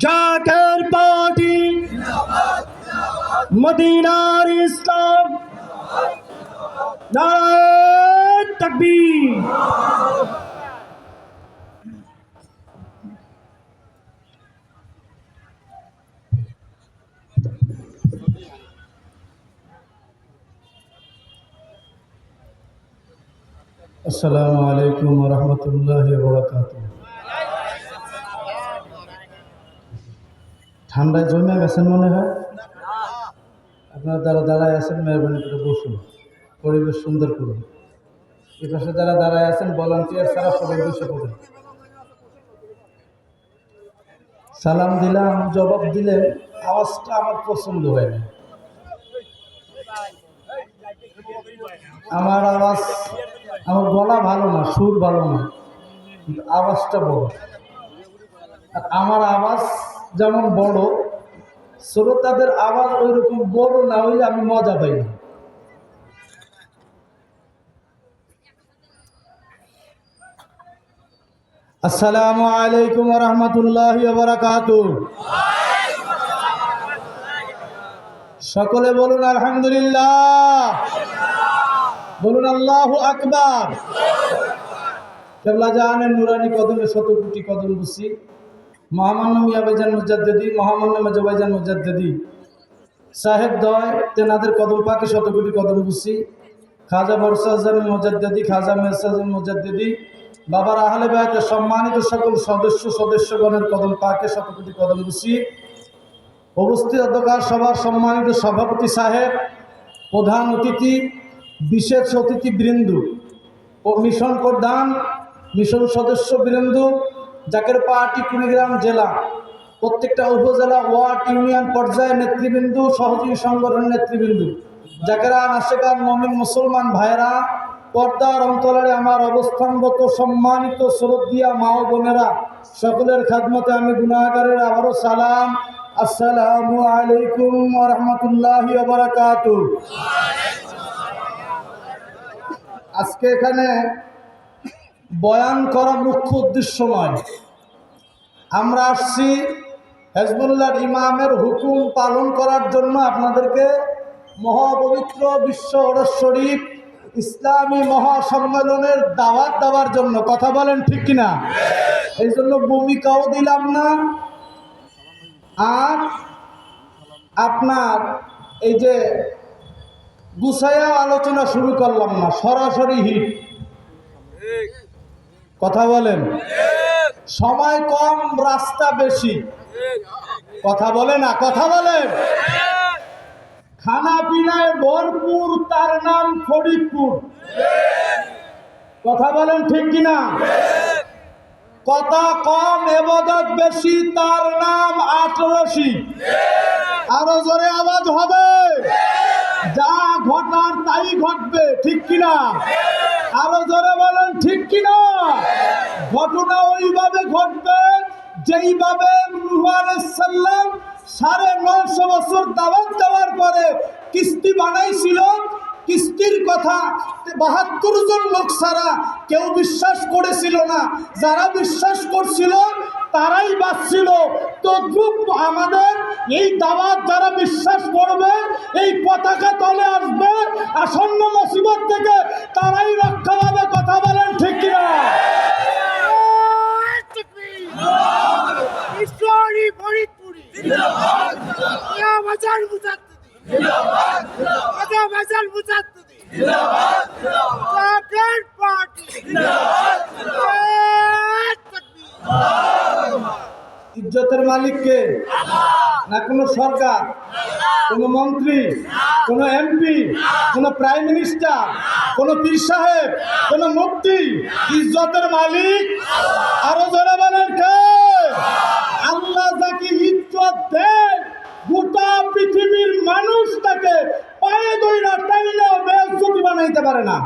Zaker party মদিনার ইসলাম নারায়ে তাকবীর। আসসালামু আলাইকুম ওয়া রাহমাতুল্লাহি ওয়া বারাকাতুহু। ঠান্ডায় জমে গেছেন মনে হয়। আপনারা যারা দাঁড়ায় আছেন মেহরবানি করে বসুন, পরিবেশ সুন্দর করুন। এই পাশে যারা দাঁড়ায় আছেন ভলান্টিয়ার ছাড়া সবাই বসে পড়ুন। সালাম দিলাম, জবাব দিলেন, আওয়াজটা আমার পছন্দ হয় না। আমার আওয়াজ, আমার গলা ভালো না, সুর ভালো না, কিন্তু আওয়াজটা বড়। আর আমার আওয়াজ যেমন বড়, শ্রোতাদের আওয়াজ ওই রকম বড় না হইলে আমি মজা পাই না। আসসালামু আলাইকুম ওয়া রাহমাতুল্লাহি ওয়া বারাকাতুহু। সকলে বলুন আলহামদুলিল্লাহ, বলুন আল্লাহু আকবার। কেবলা জাহানের নুরানি কদমে শত কোটি কদম বুঝি মহামান্য মিয়া ভাইজান মুজাদ্দিদি, মহামান্য মেজো ভাইজান মুজাদ্দিদি সাহেব দয় তেনাদের কদম পাকে শত কোটি কদম বুঝি খাজা মোরসাজান মুজাদ্দিদি, খাজা মেরসাজান মুজাদ্দিদি, বাবার আহলে বায়াতের সম্মানিত সকল সদস্যগণের কদম পাকে শত কোটি কদম বুঝি। উপস্থিত অধ্যকার সভার সম্মানিত সভাপতি সাহেব, প্রধান অতিথি, বিশেষ অতিথি বৃন্দ ও মিশন প্রধান, মিশন সদস্য বৃন্দ, জাকের পার্টি কুড়িগ্রাম জেলা, প্রত্যেকটা উপজেলা, ওয়ার্ড, ইউনিয়ন পর্যায়ে নেতৃবৃন্দ, সহযোগী সংগঠনের নেতৃবৃন্দ, জাকেরা আশেকার মমিন মুসলমান ভাইরা, পর্দার অন্তরালে আমার অবস্থানগত সম্মানিত শ্রদ্ধেয়া মা ও বোনেরা, সকলের খাদমতে আমি গুনাহগারের আবারও সালাম। আসসালামু আলাইকুম ওয়া রাহমাতুল্লাহি ওয়া বারাকাতুহু। আজকে এখানে বয়ান করা মুখ্য উদ্দেশ্য নয়। আমরা আসছি হিজবুল্লাহর ইমামের হুকুম পালন করার জন্য, আপনাদেরকে মহাপবিত্র বিশ্ব ওরস শরীফ ইসলামী মহাসম্মেলনের দাওয়াত দেওয়ার জন্য। কথা বলেন ঠিক কিনা? এই জন্য ভূমিকাও দিলাম না, আর আপনার এই যে গুছায়া আলোচনা শুরু করলাম না, সরাসরি হিট। কথা বলেন, সময় কম, রাস্তা বেশি। কথা বলে না, কথা বলেন। খানা পিনায় ভরপুর, তার নাম ফরিদপুর। কথা বলেন ঠিক কিনা? কথা কম, ইবাদত বেশি, তার নাম আটরশি। আরো জোরে আওয়াজ হবে। যা ঘটার তাই ঘটবে, ঠিক কিনা? আরো জোরে বলেন ঠিক কিনা? ঘটনা ওইভাবে ঘটবে যেইভাবে নূহ আলাইহিস সালাম 950 বছর দাওয়াত দেওয়ার পরে কিস্তি বানাইছিল। কিস্তির কথা 72 জন লোক ছাড়া কেউ বিশ্বাস করেছিল না। যারা বিশ্বাস করছিল তারাই বাঁচছিল। তদ্রূপ আমাদের এই দাওয়াত যারা বিশ্বাস করবে, এই পতাকা তলে আসবে, আসন্ন মুসিবত থেকে তারাই রক্ষা পাবে। কথা বলেন ঠিক কিনা? ইজ্জতের মালিক কে? না কোনো সরকার, কোনো মন্ত্রী, কোনো এমপি, কোনো প্রাইম মিনিস্টার, কোনো পীর সাহেব, কোনো মুফতি? ইজ্জতের মালিক আরো যারা বলেন কে? আল্লাহ যাকে ইজ্জত দেন, গোটা পৃথিবীর মানুষ তাকে পায়ে ধইরা টাইলেও বেইজ্জতি বানাইতে পারে না।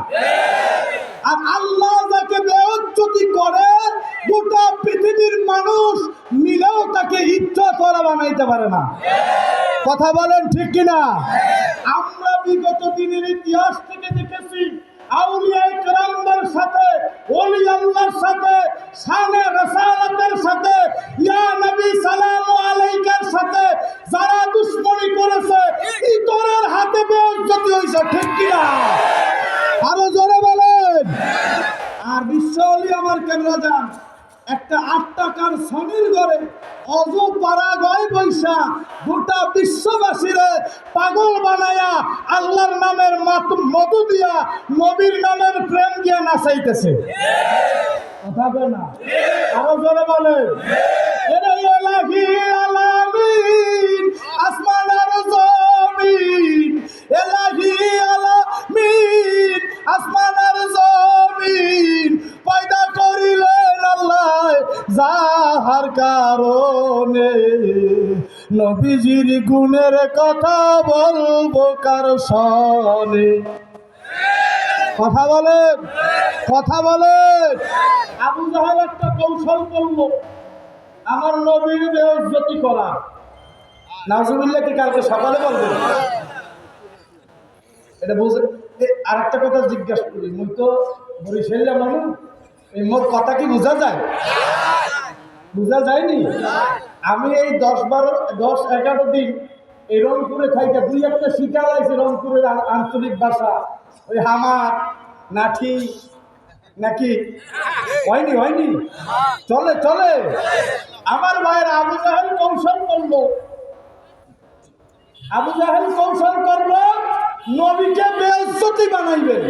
আর আল্লাহ যাকে বেইজ্জতি করে, গোটা পৃথিবীর মানুষ মিলেও তাকে ইজ্জতওয়ালা বানাইতে পারে না। কথা বলেন ঠিক কিনা? আমরা বিগত দিনের ইতিহাস থেকে দেখেছি আউলিয়ায়ে কেরামদের সাথে, ওলি আল্লাহর সাথে, শানে রাসালাতের সাথে, ইয়া নবী সালামু শনির ঘরে অজ পাড়া গয় বৈশা গোটা বিশ্ববাসীরে পাগল বানায়া আল্লাহর নামের মধু দিয়া নবীর নামের প্রেম দিয়া নাচাইতেছে। কথা বলে না, আরো জোরে বলে। আসমান আর জমিন, এলাহি আলামিন, আসমান আর জমিন পয়দা করিলেন আল্লাহ যাহার কারণে। নবীজির গুণের কথা বলবো কার শনে। কথা বলেন, কথা বলেন। আবু জাহেল একটা কৌশল করলো আমার নবীর বেইজ্জতি করা। নাউজুবিল্লাহ কি কালকে সকালে বলবেন? এটা বুঝে। আর একটা কথা জিজ্ঞাসা করি, মুই তো বরিশালিয়া মানুষ, এই মোর কথা কি বোঝা যায়? বোঝা যায়নি। আমি এই 10-11 দিন এই রংপুরে থাইকা দুই একটা শিখা লাইছি রংপুরের আঞ্চলিক ভাষা, ওই হামার নাঠি নাকি হয়নি হয়নি, চলে চলে। আমার ভাইয়ের আবু জাহেল কৌশল করলো, আবু জাহেল কৌশল করলো নবীকে বেইজ্জতি বানাইবেন।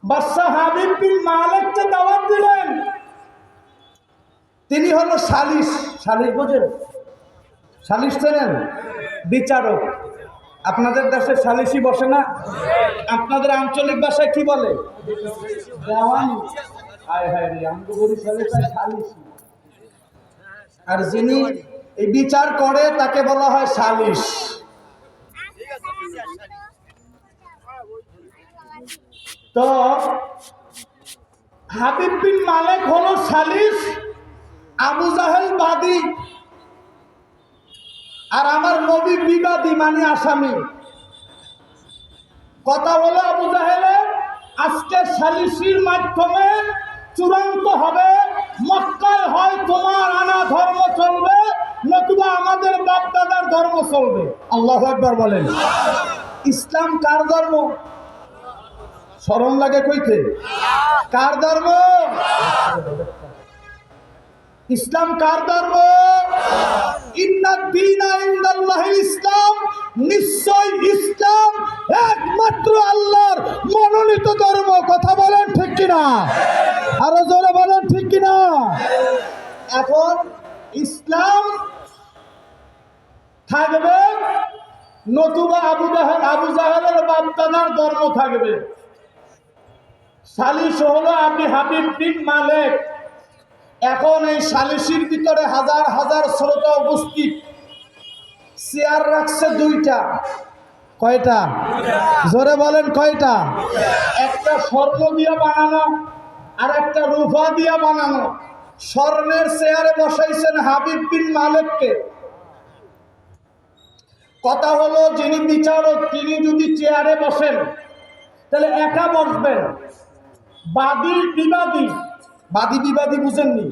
বাদশা হাবিব বিন মালিককে দাওয়াত দিলেন। তিনি হলো সালিস। সালিস বোঝেন? সালিস চেনেন? বিচারক। আপনাদের দেশে সালিসি বসে না? আপনাদের আঞ্চলিক ভাষায় কি বলে? দেওয়ানি। হায় হায় রে, আমি তো বরিশালে সালিসি। আর যিনি এই বিচার করে তাকে বলা হয় সালিস। তো হাবিব বিন মালিক হলো সালিস, আবু জাহেল বাদী, আর আমার নবী বিবাদী মানে আসামি। কথা হলো আবু জাহেলের আজকে সালিসির মাধ্যমে চূড়ান্ত হবে, মক্কায় হয় তোমার আনা ধর্ম চলবে, নতুবা আমাদের বাপ দাদার ধর্ম চলবে। আল্লাহু আকবার বলেন। ইসলাম কার ধর্ম? শরম লাগে কইতে? কার ধর্ম? ইসলাম কার ধর্ম? ইন্নাদ-দীনা ইনদাল্লাহিল ইসলাম, নিশ্চয় ইসলাম একমাত্র আল্লাহর মনোনীত ধর্ম। কথা বলেন ঠিক কিনা? আরো জোরে বলেন ঠিক কিনা? এখন ইসলাম থাকবে, নতুবা আবু জাহেলের বাপদাদার ধর্ম থাকবে। সালিস হলো আপনি হাবিব বিন মালিক। এখন এই সালিসির ভিতরে হাজার হাজার শ্রোতা উপস্থিত, চেয়ার রাখছে দুইটা। কয়টা? জোরে বলেন কয়টা? একটা স্বর্ণ দিয়ে বানানো আর একটা রূপা দিয়ে বানানো। স্বর্ণের চেয়ারে বসাইছেন হাবিব বিন মালিককে। কথা হলো যিনি বিচারক তিনি যদি চেয়ারে বসেন তাহলে একা বসবেন, বাদী বিবাদী, বাদী বিবাদী বুঝেননি?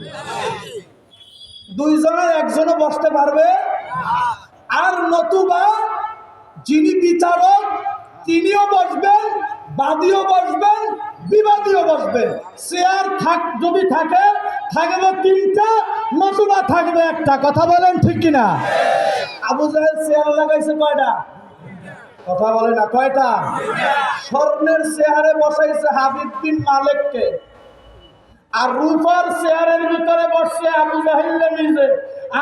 দুইজনের একজনও বসতে পারবে। আর নতুবা যিনি বিচারক তিনিও বসবেন, বাদীও বসবেন, বিবাদীও বসবেন। চেয়ার যদি থাকে থাকবে তিনটা, নতুবা থাকবে একটা। কথা বলেন ঠিক কিনা? আবু জাহেল চেয়ার লাগাইছে কয়টা? কথা বলে না, কয়টা? স্বর্ণের চেয়ারে বসাইছে হাবিব বিন মালিককে, আর রূপার চেয়ারের ভিতরে বসছে আবু জাহেল নিজে।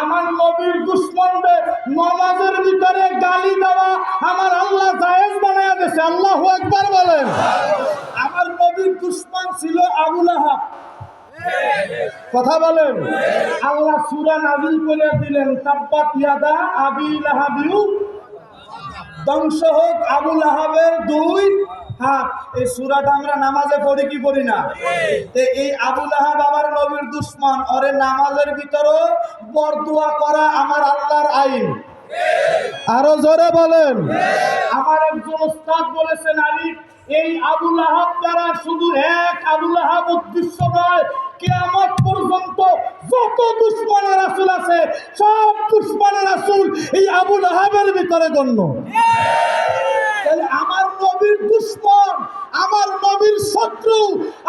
আমার নবীর দুশমনদের নামাজের ভিতরে গালি দেওয়া আমার আল্লাহ জায়েজ বানায়া দিয়েছে। আল্লাহু আকবার বলেন। আমার নবীর দুশমন ছিল আবু লাহাব। কথা বলেন। আল্লাহ সূরা নাযিল করে দিলেন, তাব্বাত ইয়াদা আবি লাহাবিউ, ধ্বংস হোক আবু লাহাবের দুই হাত। এই সূরাটা আমরা নামাজে পড়ি কি পড়ি না? এই আবু লাহাব আমার নবীর দুশমন, ওরে নামাজের ভিতরে বরদুয়া করা আমার আল্লাহর আইন। আরো জোরে বলেন। আমার একজন উস্তাদ বলেছেন, আলী এই আবু লাহাব দ্বারা শুধু এক আবু লাহাব উদ্দেশ্য নয়, কিয়ামত পর্যন্ত যত দুশমনের রাসূল আছে সব দুশমনের রাসূল এই আবু লাহাবের ভিতরে গণ্য। তাহলে আমার নবীর দুশমন, আমার নবীর শত্রু,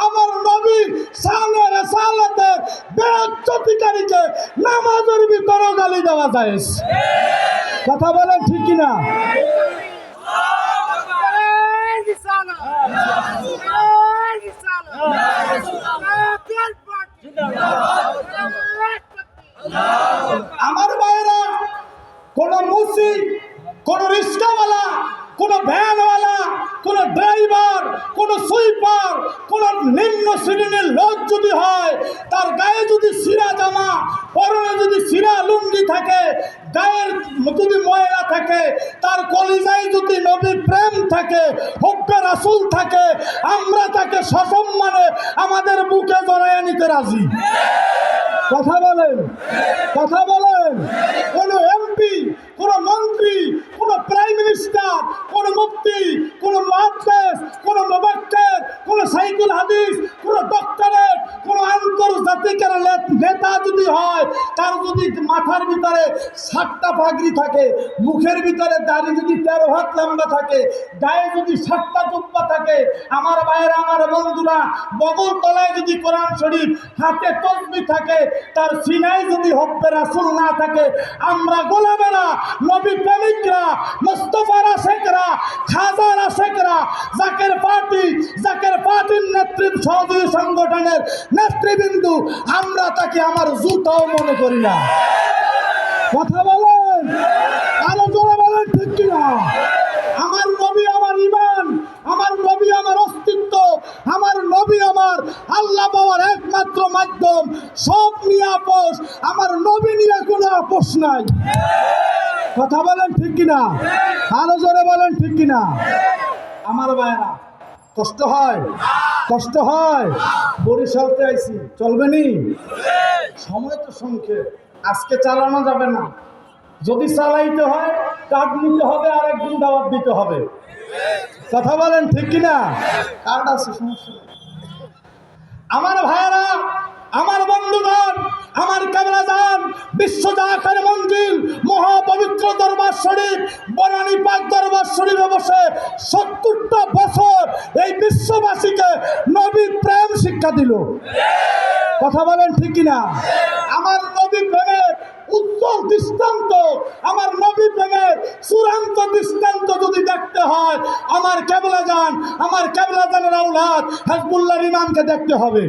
আমার নবীর সালে রেসালাতের বেইজ্জতিকারীকে নামাজের ভিতরে গালি দেওয়া যায়? কথা বলেন ঠিক কিনা? আমার ভাইরা, কোন মুসি, কোন রিক্সাওয়ালা, কোন ভ্যানওয়ালা, কোন ড্রাইভার, কোন সুইপার, কোন নিম্ন শ্রেণীর লোক যদি হয়, তার গায়ে যদি সিরা জামা, পরনে যদি সিরা লুঙ্গি থাকে, গায়ের যদি ময়লা থাকে, তার কলিজায় যদি নবীর প্রেম থাকে, হব্বে রাসূল থাকে, আমরা তাকে সসম্মানে আমাদের বুকে জড়াইয়া নিতে রাজি। কথা বলেন, কথা বলেন। কোন এমপি, কোন মন্ত্রী, কোন প্রাইম মিনিস্টার, কোন মুফতি, কোন মুহাদ্দিস, কোন মুফাক্কির, কোন শাইখুল হাদিস, কোন ডক্টরেট, কোন আন্তর্জাতিক নেতা যদি হয়, তার যদি মাথার ভিতরে 7টা পাগড়ি থাকে, মুখের ভিতরে দাড়ি যদি 13 হাত লম্বা থাকে, গায়ে যদি 7টা জুব্বা থাকে, আমার ভাইয়েরা, আমার বন্ধুরা, বগল তলায় যদি কোরআন শরীফ, হাতে তসবিহ থাকে, তার সিনায় যদি হব্বে রাসূল না থাকে, আমরা গোলামেরা, নবী প্রেমিকরা, মুস্তাফার আশিকরা, খাজার আশিকরা, জাকের পার্টির নেতৃত্ব সহযোগী সংগঠনের নেতৃবৃন্দু, আমরা তাকে আমার জুতাও মনে করি না। কথা বলেন, আরো জোরে বলেন ঠিক কিনা? আমার নবী আমার ঈমান, আমার নবী আমার অস্তিত্ব, আমার নবী আমার আল্লাহ পাওয়ার একমাত্র মাধ্যম। সব নিয়ে আপোষ, আমার নবী নিয়ে কোনো আপোষ নাই। কথা বলেন ঠিক কিনা? আরো জোরে বলেন ঠিক কিনা? আমার ভাইরা, কষ্ট হয়, কষ্ট হয়। বরিশালতে আইছি, চলবে নি? সময় তো সংক্ষেপ, আজকে চালানো যাবে না। যদি চালাইতে হয়, কার্ড নিতে হবে, আর একদিন দাওয়াত দিতে হবে। কথা বলেন ঠিক কিনা? কার্ড আছে, সমস্যা নেই। আমার ভাইয়েরা, আমার বন্ধুগণ, আমার কাবলাজান, বিশ্বজাকের মঞ্জিল, মহাপবিত্র দরবার শরীফ, বনানী পাক দরবার শরীফে বসে 70টা বছর এই বিশ্ববাসীকে নবীর প্রেম শিক্ষা দিল। কথা বলেন ঠিক কিনা? আমার নবী প্রেমের উজ্জ্বল দৃষ্টান্ত, আমার নবী প্রেমের চূড়ান্ত দৃষ্টান্ত যদি দেখতে হয়, আমার কেবলাজান, আমার কেবলাজানের আওলাদ হিজবুল্লাহর ইমামকে দেখতে হবে।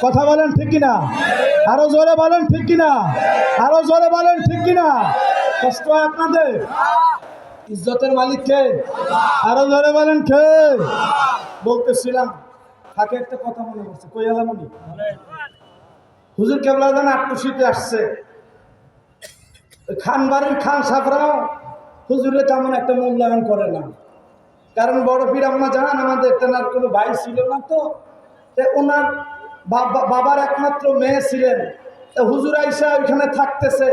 কথা বলেন ঠিক কিনা? আরো জোরে বলেন ঠিক কিনা? আরো জোরে বলেন ঠিক কিনা? কষ্ট হয় আপনাদের? ইজ্জতের মালিক কে? আরো জোরে বলেন কে? বলতেছিলাম, তাকে একটা কথা মনে করছে, কই আলামনি হুজুর কেবলাজান আটটুসিতে আসছে। খানবাড়ির খান সাফরাও হুজুরে তেমন একটা মূল্যায়ন করে না, কারণ বড় পীর আম্মা জাহান আমাদের তেনার কোনো ভাই ছিল না, তো ওনার বাবার একমাত্র মেয়ে ছিলেন। হুজুর আইসা ওইখানে থাকতেছে,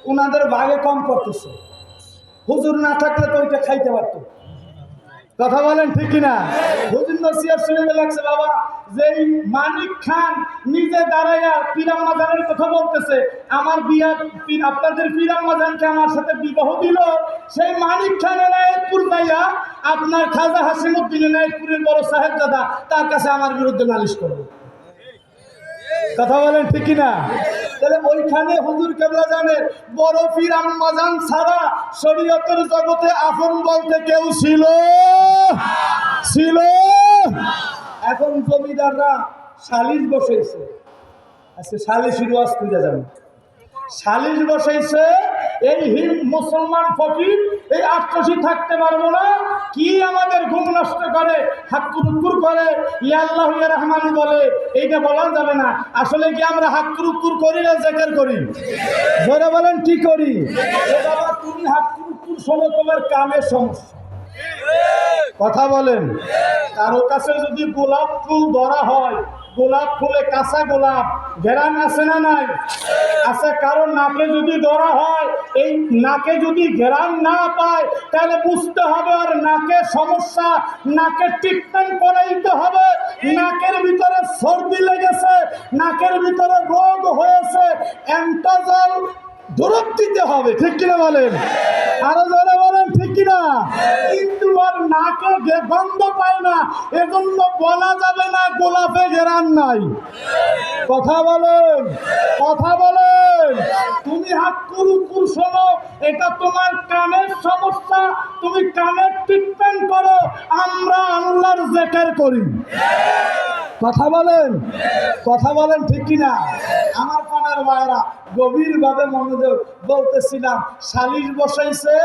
ওনাদের ভাগে কম করতেছে। হুজুর না থাকলে তো ওইটা খাইতে পারতো। কথা বলেন ঠিক কিনা? হুজুর নসিহত শুনে লাগছে, বাবা, যেই মানিক খান নিজে দাঁড়াইয়া পীরাম্মা জানের কথা বলতেছে, আমার বিয়া আপনাদের পীরাম্মা জানকে আমার সাথে বিবাহ দিল, সেই মানিক খান এনায়েতপুর যাইয়া আপনার খাজা হাসিমউদ্দিন এনায়েতপুরের বড় সাহেবজাদা, তার কাছে আমার বিরুদ্ধে নালিশ করবে। কথা বলেন ঠিক কিনা? তাহলে ওইখানে হুজুর কেবলাজানের বড় পীর আম্মা জান ছাড়া শরীয়তের জগতে আপন বলতে কেউ ছিল? এখন জমিদাররা সালিশ বসাইছে, আজকে সালিশির ওয়াজ কইরা যান। সালিশ বসাইছে, এই মুসলমান ফকির এই 88 থাকতে পারবো না, কি আমাদের ঘুম নষ্ট করে, হাক্কুরুকুর করে, ইয়া আল্লাহ ইয়া রহমান বলে, এইটা বলা যাবে না। আসলে কি আমরা হাক্কুরুকুর করি না জিকির করি? জোরে বলেন কি করি? বাবা, তুমি হাক্কুরুকুর সময় তোমার কানের সমস্যা। কথা বলেন, কারো কাছে যদি গোলাপ ফুল ধরা হয়, গোলাপ ফুলে কাঁচা গোলাপ ঘেরান আছে না নাই? আছে। কারণ নাকে যদি ধরা হয়, এই নাকে যদি ঘেরান না পায়, তাহলে বুঝতে হবে আর নাকের সমস্যা, নাকের ট্রিটমেন্ট করাইতে হবে। নাকের ভিতরে সর্দি লেগেছে, নাকের ভিতরে রোগ হয়েছে, অ্যান্টাজল ড্রপ দিতে হবে। ঠিক কিনা বলেন? আরো জোরে বলেন ঠিক কিনা? কিন্তু ওর নাকে গন্ধ পায় না, এজন্য বলা যাবে না গোলাপে ঘেরান নাই। কথা বলেন, কথা বলেন। তুমি হাত কুরু শোনো, এটা তোমার কানের সমস্যা, তুমি কানের ট্রিটমেন্ট করো, আমরা আল্লাহর জিকির করি। কথা বলেন, কথা বলেন, ঠিক কিনা? আমার কানের ভাইরা গভীরভাবে মনোযোগ, বলতেছিলাম সালিশ বসাইছে,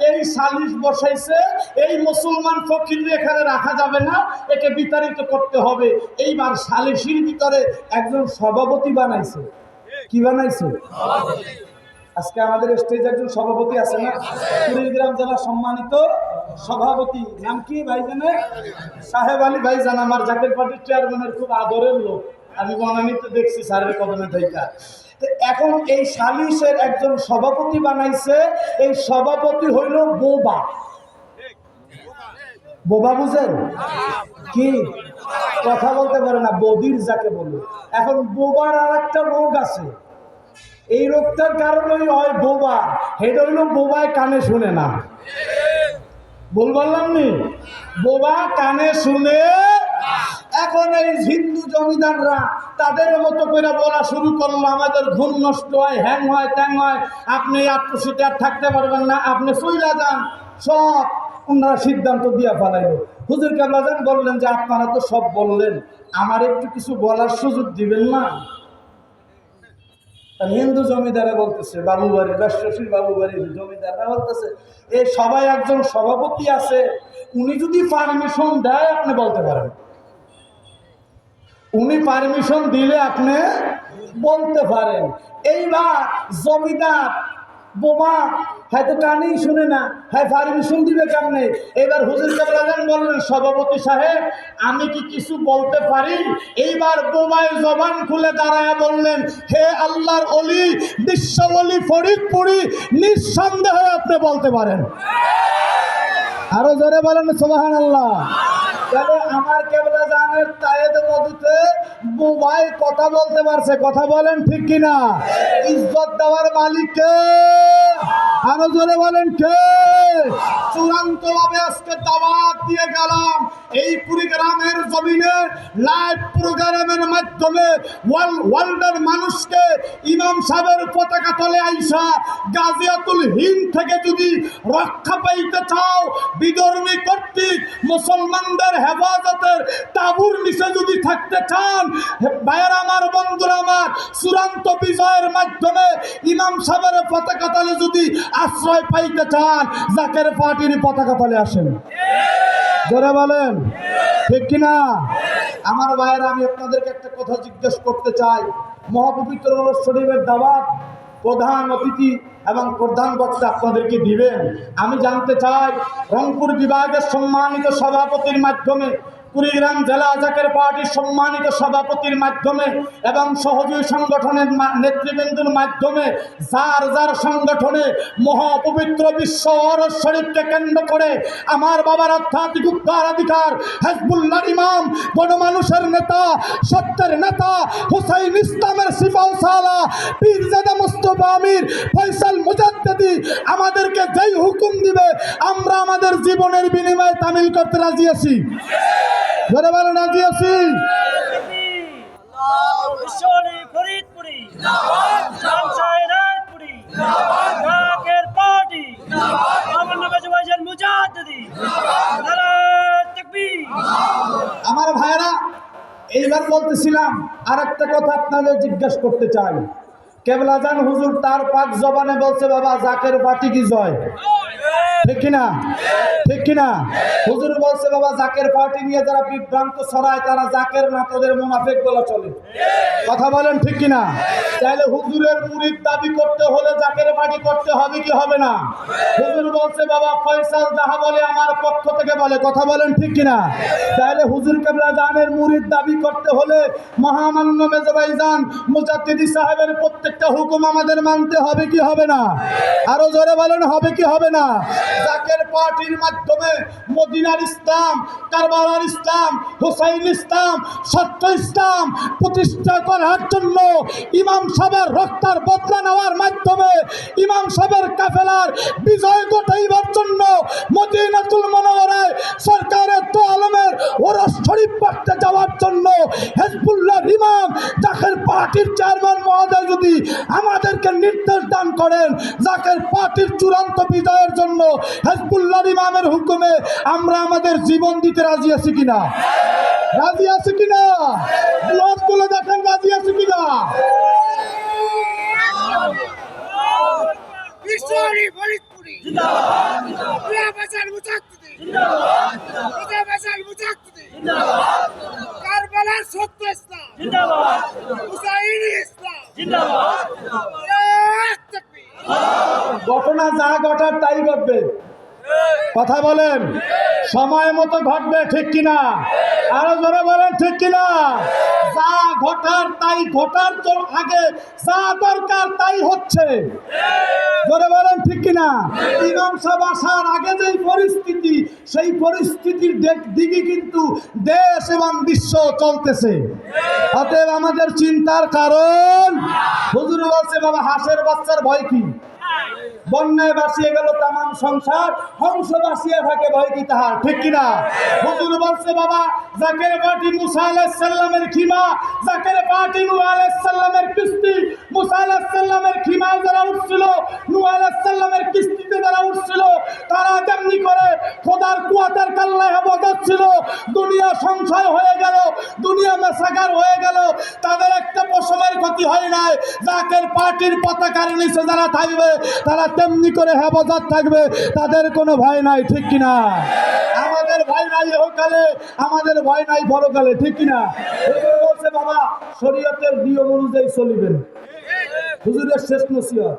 এই সালিশ বসাইছে, এই মুসলমান ফকির এখানে রাখা যাবে না, একে বিতাড়িত করতে হবে। এইবার সালিশির ভিতরে একজন সভাপতি বানাইছে। কি বানাইছে? আজকে আমাদের স্টেজে একজন সভাপতি আছে না, কুড়িগ্রাম জেলা সম্মানিত সভাপতি, নাম কি ভাইজানে? সাহেব আলী ভাইজান, আমার জাতীয় পার্টির চেয়ারম্যানের খুব আদরের লোক। আমি বনানীতে দেখছি স্যারের কদমে থেকে। এখন এই সালিশের একজন সভাপতি বানাইছে, এই সভাপতি হইল বোবা। বোবা বুঝেন কি? কথা বলতে পারে না, বদির যাকে বলে। এখন বোবার আর একটা রোগ আছে, এই রোগটার কারণেই হয় বোবা। এটা হইল বোবায় কানে শুনে না। বল বললাম নি, বোবা কানে শুনে। এখন এই হিন্দু জমিদাররা তাদের মতো করে বলা শুরু করলো, আমাদের ঘুম নষ্ট হয়, হ্যাং হয়, ট্যাং হয়, আপনি আত্মসিতে আর থাকতে পারবেন না, আপনি চইলা যান। সব ওনারা সিদ্ধান্ত দিয়া ফেলাইল। হুজুর কেবলাজান বললেন যে আপনারা তো সব বললেন, আমার একটু কিছু বলার সুযোগ দিবেন না? হিন্দু জমিদারা বলতেছে, বাবুবাড়ি রাষ্ট্রশীল বাবুবাড়ির জমিদাররা বলতেছে, এ সবাই একজন সভাপতি আছে, উনি যদি পারমিশন দেয় আপনি বলতে পারেন, উনি পারমিশন দিলে আপনি বলতে পারেন। এইবার জমিদার বোমা, হয়তো কানেই শুনে না, হ্যাঁ পারমিশন দিবে কেমনে? এবার হুজুর কেবলাজান বললেন, সভাপতি সাহেব আমি কি কিছু বলতে পারি? এইবার বোমায় জবান খুলে দাঁড়ায় বললেন, হে আল্লাহর অলি, বিশ্ব অলি ফরিদপুরি, নিঃসন্দেহে আপনি বলতে পারেন। আরো জোরে বলেন সুবহানাল্লাহ। তাহলে আমার কেবলাজানের তায়েদ মধুতে বোবাই কথা বলতে পারছে। কথা বলেন ঠিক কিনা? ইজ্জত দেওয়ার মালিক কে? আরো জোরে বলেন কে? চূড়ান্ত ভাবে আজকে দাওয়াত দিয়ে গেলাম, এই কুড়িগ্রামের জমিনে লাইভ প্রোগ্রামের মাধ্যমে ওয়ার্ল্ডের মানুষকে ইমাম সাহেবের পতাকা তলে আইসা গাজিয়াতুল হিন্দ থেকে যদি রক্ষা পাইতে চাও, বিধর্মী কর্তৃক মুসলমানদের হেফাজতের তাবুর নিচে যদি থাকতে চান, ভাইয়ের আমার, বন্ধুরা আমার, চূড়ান্ত বিজয়ের মাধ্যমে ইমাম সাহেবের পতাকা তলে যদি আশ্রয় পাইতে চান, জাকের পার্টির পতাকা তলে আসেন। জোরে বলেন ঠিক কিনা? আমার ভাইয়েরা, আমি আপনাদেরকে একটা কথা জিজ্ঞেস করতে চাই। মহাপবিত্র শরীফের দাওয়াত প্রধান অতিথি এবং প্রধান বক্তা আপনাদেরকে দিবেন। আমি জানতে চাই, রংপুর বিভাগের সম্মানিত সভাপতির মাধ্যমে, কুড়িগ্রাম জেলা জাকের পার্টির সম্মানিত সভাপতির মাধ্যমে এবং সহযোগী সংগঠনের নেতৃবৃন্দের মাধ্যমে, যার যার সংগঠনে মহাপবিত্র বিশ্ব ওরস শরীফকে কেন্দ্র করে আমার বাবার আধ্যাত্মিক উত্তরাধিকার হিজবুল্লাহ ইমাম, গণমানুষের নেতা, সত্যের নেতা হুসাইন ইসলামের সিপাহসালা পীরজাদা মুস্তাফা আমির ফয়সাল মুজাদ্দেদি আমাদেরকে যেই হুকুম দিবে আমরা আমাদের জীবনের বিনিময়ে তামিল করতে রাজি আছি। জোরে বলেন রাজি আছি। আমার ভাইরা, এইবার বলতেছিলাম, আর একটা কথা আপনাদের জিজ্ঞাসা করতে চাই। কেবলাজান হুজুর তার পাক জবানে বলছে, বাবা জাকের পার্টি কি জয়, ঠিক কিনা? ঠিক কিনা? হুজুর বলছে, বাবা জাকের পার্টি নিয়ে যারা বিভ্রান্ত ছড়ায় তারা জাকের না, তাদের মুনাফিক বলা চলে। কথা বলেন ঠিক কিনা? তাহলে হুজুরের মুরিদ দাবি করতে হলে জাকের পার্টি করতে হবে কি হবে না? হুজুর বলছে, বাবা ফয়সাল যাহা বলে আমার পক্ষ থেকে বলে। কথা বলেন ঠিক কিনা? তাহলে হুজুর কেবলাজানের মুরিদ দাবি করতে হলে মহামান্য মেজবাইজান মুজাদ্দিদি সাহেবের প্রত্যেক চারটা হুকুম আমাদের মানতে হবে কি হবে না? আরো জোরে বলেন, হবে কি হবে না? জাকের পার্টির মাধ্যমে মদিনার ইসলাম, কারবালার ইসলাম, হুসাইন ইসলাম, সত্য ইসলাম প্রতিষ্ঠা করার জন্য ইমাম সাহেবের রক্তার বদলা নেওয়ার মাধ্যমে ইমাম সাহেবের কাফেলার বিজয় ঘটাইবার জন্য মদিনাতুল মুনাওয়ারায় সরকারের তো আলমের ওরস শরীফ পড়তে যাওয়ার জন্য হিজবুল্লাহ ইমাম জাকের পার্টির চেয়ারম্যান মহোদয় যদি আমাদেরকে নির্দেশ দান করেন জাকের পার্টির চূড়ান্ত বিজয়ের জন্য হিজবুল্লাহ ইমামের হুকুমে আমরা আমাদের জীবন দিতে রাজি আছি কিনা? রাজি আছি কিনা? ব্লক তুলে দেখেন রাজি আছি কিনা? Victory, Victory! Mujahidan Mujahiddin! Mujahidan Mujahiddin! Karbala Sotto Islam! Husaini Islam! Takbir! ঘটনা যা ঘটার তাই ঘটবে। কথা বলেন, সময় মতো ঘটবে, ঠিক কিনা? আরো জোরে বলেন, ঠিক কিনা? যা ঘটার তাই ঘটার আগে যা দরকার তাই হচ্ছে। জোরে বলেন, ঠিক কিনা? ইমাম সাহেব আসার আগে যেই পরিস্থিতি, সেই পরিস্থিতির দিকে কিন্তু দেশ এবং বিশ্ব চলতেছে। অতএব আমাদের চিন্তার কারণ, হুজুর বলছে বাবা হাঁসের বাচ্চার ভয় কি? বন্যায় ভাসিয়ে গেল তামাম সংসার, হংস ভাসিয়ে থাকে ভয় কি তাহার, ঠিক কিনা? হুজুর বলছে বাবা জাকের পার্টি মুসা আলাইহিস সালামের খিমা, জাকের পার্টি নূহ আলাইহিস সালামের কিস্তি, মুসা আলাইহিস সালামের খিমায় যারা উঠছিল, নূহ আলাইহিস সালামের কিস্তিতে যারা উঠছিল, তারা তেমনি করে খোদার কুয়াতের কাল্লায় হেফাজত ছিল। দুনিয়া সংশয় হয়ে গেল, দুনিয়া মেসাকার হয়ে গেল, তাদের একটা পশমের ক্ষতি হয় নাই। জাকের পার্টির পতাকার নিচে যারা থাকবে তারা তেমনি করে হেফাজত থাকবে, তাদের কোনো ভয় নাই, ঠিক কিনা? আমাদের ভয় নাই ইহকালে, আমাদের ভয় নাই পরকালে, ঠিক কিনা? হুজুর বলছে বাবা শরীয়তের নিয়ম অনুযায়ী চলিবেন। হুজুরের শেষ নসিহত,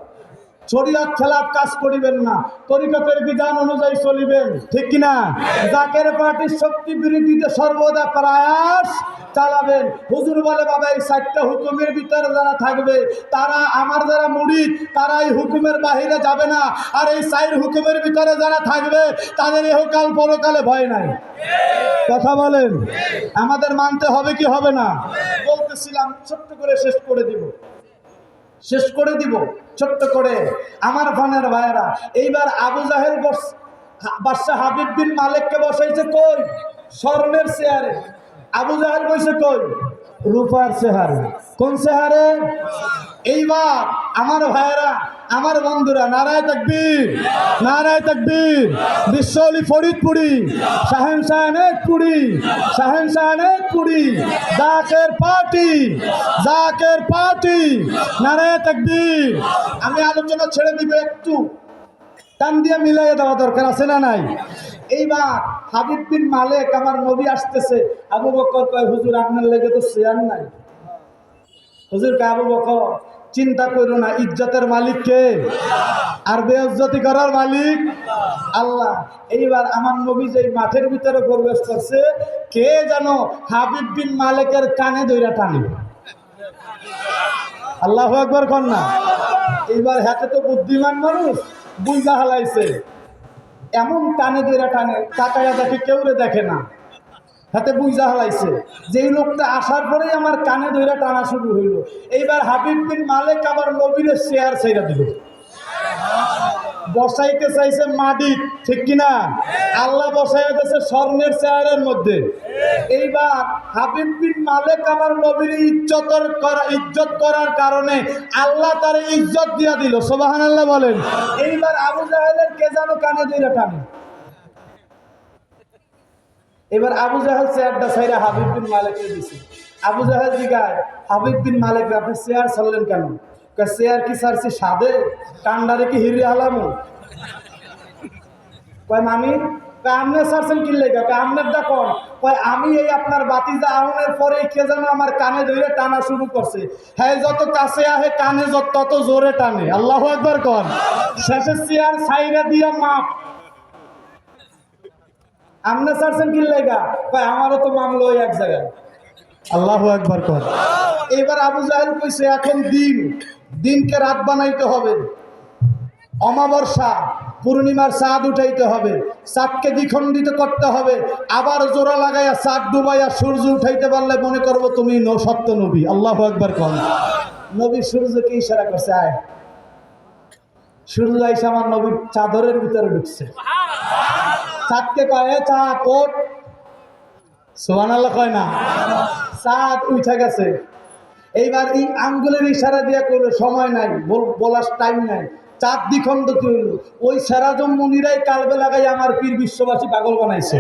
শরীয়ত খেলাফ কাজ করিবেন না, তরিকতের বিধান অনুযায়ী চলিবেন, ঠিক কিনা? জাকের পার্টির শক্তি বিরোধীতে সর্বদা প্রয়াস চালাবেন। হুজুর বলে বাবা এই চারটা হুকুমের ভিতরে যারা থাকবে তারা আমার যারা মুরিদ তারা এই হুকুমের বাহিরে যাবে না, আর এই চার হুকুমের ভিতরে যারা থাকবে তাদের ইহকাল পরকালে ভয় নাই। কথা বলেন, আমাদের মানতে হবে কি হবে না? বলতেছিলাম ছোট্ট করে শেষ করে দিব ছোট্ট করে আমার ফানের ভাইয়েরা। এইবার আবু জাহেল বাদশাহ হাবিব বিন মালিককে বসাইছে কই? স্বর্ণের চেয়ারে। আবু জাহেল বসে কই? রূপার চেহারে। কোন চেহারে? এইবার আমার ভাইয়েরা, আমার বন্ধুরা, নারায়ে তাকবীর, নারায়ে তাকবীর। বিশ্বলি ফরিদপুরি, শাহেনশাহপুরি, শাহেনশাহপুরি, জাকের পার্টি, নারায়ে তাকবীর। আমি আলোচনা ছেড়ে দিব, একটু টান দিয়ে মিলাইয়ে দেওয়া দরকার আছে না নাই? এইবার হাবিব বিন মালিক আমার নবী আসতেছে। আবু বকর কয় হুজুর আপনার লেগে তো চেয়ার নাই। হুজুর কে আবু বকর চিন্তা করো না, ইজ্জতের মালিক কে? আর বেইজ্জতি করার মালিক আল্লাহ। এইবার আমার নবী যে মাঠের ভিতরে প্রবেশ করছে, কে জানো হাবিব বিন মালিকের কানে ধইরা টানে। আল্লাহু আকবার কর না। এইবার হাতে তো বুদ্ধিমান মানুষ বুঝা হালাইছে, এমন কানে ধইরা টানে, তাকায়া দেখে কেউ দেখে না, হাতে বুঝা হালাইছে যে এই লোকটা আসার পরেই আমার কানে ধইরা টানা শুরু হইল। এইবার হাবিব বিন মালিক আবার নবীর চেয়ার ছেড়ে দিল, বসাইতে চাইছে মাটি, ঠিক কিনা? আল্লাহ বসাইয়া দিয়েছে স্বর্ণের চেয়ারের মধ্যে। এইবার হাবিব বিন মালিক আমার নবীর ইজ্জত করার কারণে আল্লাহ তার ইজ্জত দিয়া দিল, সুবহানাল্লাহ বলেন। এইবার আবু জাহেলের কে জানো কানে ধইরা টানে। এবার আবু জাহেল চেয়ারটা ছাইরা হাবিব বিন মালিককে দিছে। আবু জাহেল জিগায় হাবিব বিন মালিক আপনি চেয়ার ছাড়লেন কেন? চেয়ার কি ছাড়ছি সাদে, কান্ডারে কি হিরে আলামু? কয় মানি আমনে ছাড়ছেন কি লেগে? আমনের দেখুন কয় আমি এই আপনার বাতিজা আহনের পরে কে যেন আমার কানে ধরে টানা শুরু করছে। হ্যাঁ যত কাছে আহে কানে তত জোরে টানে। আল্লাহু আকবার কন। শেষে চেয়ার ছাইরা দিয়া মাপ। আমনে ছাড়ছেন কি লেগা? কয় আমারও তো মামলা ওই এক জায়গায়। আল্লাহু আকবার কর। এবার আবু জাহেল কইছে এখন দিন দিনকে রাত বানাইতে হবে, অমাবস্যা পূর্ণিমার চাঁদ উঠাইতে হবে, চাঁদকে দ্বিখণ্ডিত করতে হবে, আবার জোড়া লাগাইয়া চাঁদ ডুবাইয়া সূর্য উঠাইতে পারলে মনে করবো তুমি সত্য নবী। আল্লাহু আকবার কোন। নবী সূর্যকে ইশারা করছে, আয়। সূর্য আইসা আমার নবীর চাদরের ভিতরে ঢুকছে। চাঁদকে কয়, এ চাঁদ ওঠ। সুবহানাল্লাহ কয় না? চাঁদ উঠে গেছে। এইবার এই আঙ্গুলের ইশারা দিয়া করলো, সময় নাই, বলার টাইম নাই। চাঁদ দ্বিখণ্ডিত হইল। ওই সেরাজম মুনিরাই কালবে লাগাই আমার পীর বিশ্ববাসী পাগল বানাইছে।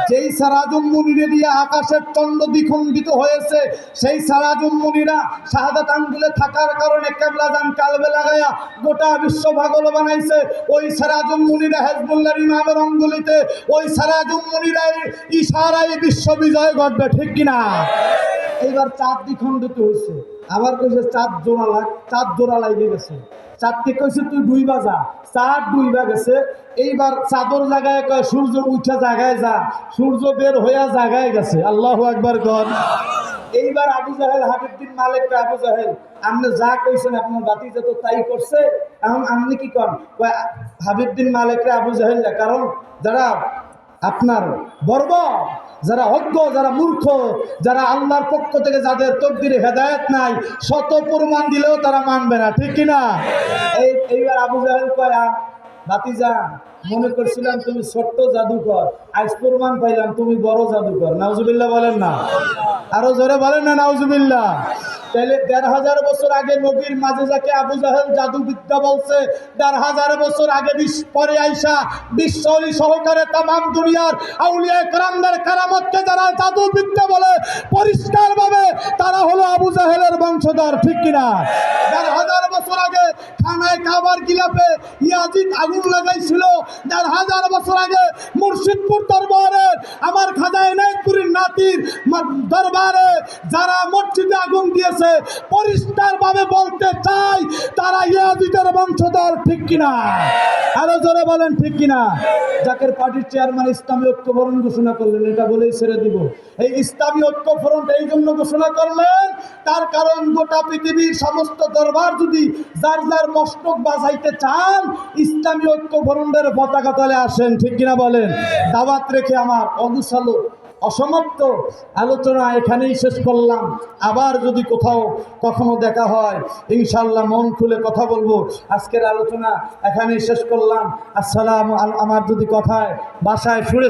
যেই সারাজুম মুনিরে দিয়ে আকাশের চন্দ্র দ্বিখণ্ডিত হয়েছে, সেই সারাজুম মুনিরা শাহাদাত আঙ্গুলে থাকার কারণে কেবলাজান কালবে লাগাইয়া গোটা বিশ্ব পাগল বানাইছে। ওই সারাজুম মুনিরা হেজবুল্লাহর ইমামের অঙ্গুলিতে, ওই সারাজুম মুনিরাই ইশারায় বিশ্ব বিজয় ঘটবে, ঠিক কিনা? এইবার চাঁদ দ্বিখণ্ডিত হয়েছে, আবার কইছে চাঁদ জোড়া লাগিয়ে গেছে। চাঁদকে কইছে তুই ডুইবা যা, চাঁদ ডুইবা গেছে। এইবার চাঁদর জায়গায় কয় সূর্য উঠা জায়গায় যা, সূর্য বের হইয়া জায়গায় গেছে। আল্লাহু আকবার কর। এইবার আবু জাহেল হাবিবুদ্দিন মালিক কয়, আবু জাহেল আপনি যা কইছেন আপনার বাতিজা তো তাই করছে, এখন আপনি কি করেন? কয় হাবিবুদ্দিন মালিকরে আবু জাহেল, কারণ যারা আপনার বর্বর, যারা অজ্ঞ, যারা মূর্খ, যারা আল্লাহর পক্ষ থেকে যাদের তকদিরে হেদায়েত নাই, শত প্রমাণ দিলেও তারা মানবে না, ঠিক কিনা? এইবার আবু জাহেল কয়, ভাতিজা মনে করছিলাম তুমি ছোট্ট জাদুকর, আজ প্রমাণ পাইলাম তুমি বড় জাদুকর। নাউজুবিল্লাহ বলেন না? আরো জোরে বলেন না নাউজুবিল্লাহ। তাহলে ১,৫০০ বছর আগে নবীর মাঝে যাকে আবু জাহেল জাদুবিদ্যা বলছে, ১,৫০০ বছর আগে পরে আইসা বিশ্বলি সহকারে তামাম দুনিয়ার আউলিয়া কেরামদের কারামতকে যারা জাদুবিদ্যা বলে পরিষ্কার ভাবে তারা হলো আবু জাহেলের বংশধর, ঠিক কিনা? ১,৫০০ বছর আগে খানায় কাবার গিলাফে ইয়াজিদ আগুন লাগাইছিল। ১,৫০০ বছর আগে মুর্শিদপুর দরবারে আমার খাজা এনায়েতপুরীর নাতির দরবারে যারা মসজিদে আগুন দিয়েছে, পরিষ্কার ভাবে বলতে চাই তারা ইয়াজিদের বংশধর, ঠিক কিনা? আরো জোরে বলেন ঠিক কিনা? জাকের পার্টির চেয়ারম্যান ইসলামী ঐক্য ফ্রন্ট ঘোষণা করলেন, এটা বলেই ছেড়ে দিব। এই ইসলামী ঐক্য ফ্রন্ট এই জন্য ঘোষণা করলেন, তার কারণ গোটা পৃথিবীর সমস্ত দরবার যদি যার যার মস্তক বাজাইতে চান, ইসলামী ঐক্য ফ্রন্টের পতাকা তলে আসেন, ঠিক কিনা বলেন? দাওয়াত রেখে আমার অগুছালো অসমাপ্ত আলোচনা এখানেই শেষ করলাম। আবার যদি কোথাও কখনো দেখা হয় ইনশাআল্লাহ মন খুলে কথা বলবো। আজকের আলোচনা এখানেই শেষ করলাম। আসসালাম। আমার যদি কথায় বাসায় সুরে